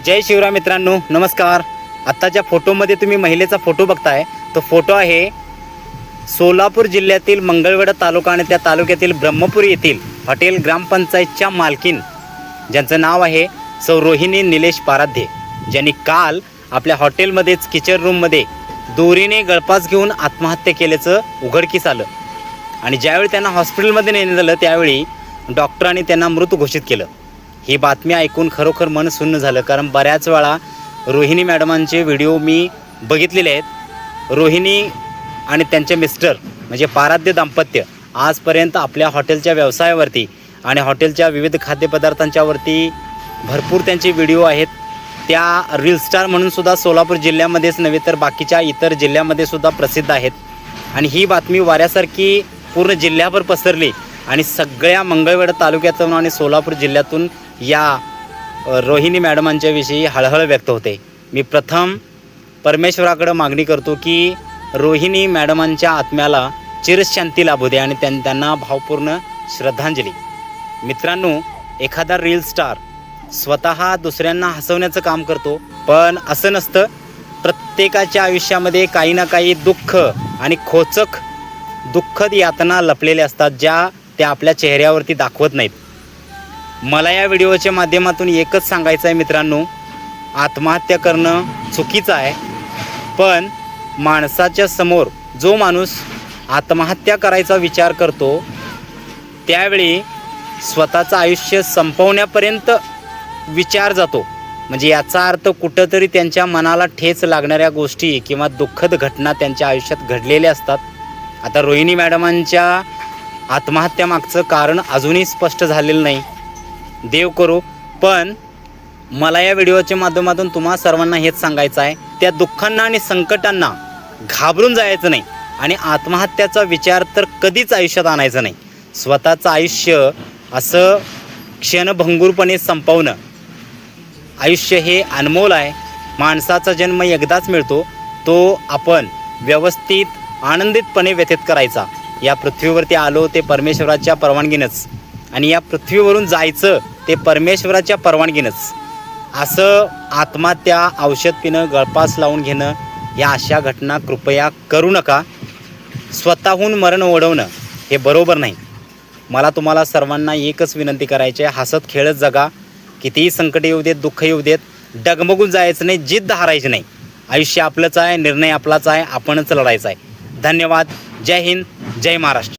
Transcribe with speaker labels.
Speaker 1: जय शिवराय मित्रांनो, नमस्कार। आत्ताच्या फोटोमध्ये तुम्ही महिलेचा फोटो बघताय, तो फोटो आहे सोलापूर जिल्ह्यातील मंगळवेढा तालुका आणि त्या तालुक्यातील ब्रह्मपुरी येथील हॉटेल ग्रामपंचायतच्या मालकीन, ज्यांचं नाव आहे सौ रोहिणी निलेश पाराध्ये, ज्यांनी काल आपल्या हॉटेलमध्येच किचन रूममध्ये दोरीने गळफास घेऊन आत्महत्या केल्याचं उघडकीस आलं। आणि ज्यावेळी त्यांना हॉस्पिटलमध्ये नेण्यात आलं त्यावेळी डॉक्टरांनी त्यांना मृत घोषित केलं। ही बातमी ऐकून खरोखर मन सुन्न झालं, कारण बऱ्याच वेळा रोहिणी मॅडमांचे व्हिडिओ मी बघितलेले आहेत। रोहिणी आणि त्यांचे मिस्टर म्हणजे पाराध्य दाम्पत्य आजपर्यंत आपल्या हॉटेलच्या व्यवसायावरती आणि हॉटेलच्या विविध खाद्यपदार्थांच्यावरती भरपूर त्यांचे व्हिडिओ आहेत। त्या रील स्टार म्हणून सुद्धा सोलापूर जिल्ह्यामध्येच नव्हे तर बाकीच्या इतर जिल्ह्यामध्ये सुद्धा प्रसिद्ध आहेत। आणि ही बातमी वाऱ्यासारखी पूर्ण जिल्ह्याभर पसरली आणि सगळ्या मंगळवेढा तालुक्यातून आणि सोलापूर जिल्ह्यातून या रोहिणी मॅडमांच्या विषयी हळहळ व्यक्त होते। मी प्रथम परमेश्वराकडे मागणी करतो की रोहिणी मॅडमांच्या आत्म्याला चिरशांती लाभू दे आणि त्यांना भावपूर्ण श्रद्धांजली। मित्रांनो, एखादा रील स्टार स्वतः दुसऱ्यांना हसवण्याचं काम करतो, पण असं नसतं। प्रत्येकाच्या आयुष्यामध्ये काही ना काही दुःख आणि खोचक दुःखद यातना लपलेल्या असतात, ज्या त्या आपल्या चेहऱ्यावरती दाखवत नाहीत। मला या व्हिडिओच्या माध्यमातून एकच सांगायचं आहे मित्रांनो, आत्महत्या करणं चुकीचं आहे, पण माणसाच्या समोर जो माणूस आत्महत्या करायचा विचार करतो त्यावेळी स्वतःचं आयुष्य संपवण्यापर्यंत विचार जातो। म्हणजे याचा अर्थ कुठंतरी त्यांच्या मनाला ठेच लागणाऱ्या गोष्टी किंवा दुःखद घटना त्यांच्या आयुष्यात घडलेल्या असतात। आता रोहिणी मॅडमांच्या आत्महत्यामागचं कारण अजूनही स्पष्ट झालेलं नाही, देव करो। पण मला या व्हिडिओच्या माध्यमातून तुम्हा सर्वांना हेच सांगायचं आहे, त्या दुःखांना आणि संकटांना घाबरून जायचं नाही आणि आत्महत्याचा विचार तर कधीच आयुष्यात आणायचं नाही। स्वतःचं आयुष्य असं क्षणभंगूरपणे संपवणं, आयुष्य हे अनमोल आहे। माणसाचा जन्म एकदाच मिळतो, तो आपण व्यवस्थित आनंदितपणे व्यतीत करायचा। या पृथ्वीवरती आलो ते परमेश्वराच्या परवानगीनंच आणि या पृथ्वीवरून जायचं ते परमेश्वराच्या परवानगीनंच। असं आत्महत्या, औषध पिणं, गळफास लावून घेणं या अशा घटना कृपया करू नका। स्वतःहून मरण ओढवणं हे बरोबर नाही। मला तुम्हाला सर्वांना एकच विनंती करायची आहे, हसत खेळत जगा। कितीही संकट येऊ देत, दुःख येऊ देत, डगमगून जायचं नाही, जिद्द हारायची नाही। आयुष्य आपलंच आहे, निर्णय आपलाच आहे, आपणच लढायचं आहे। धन्यवाद। जय हिंद, जय महाराष्ट्र।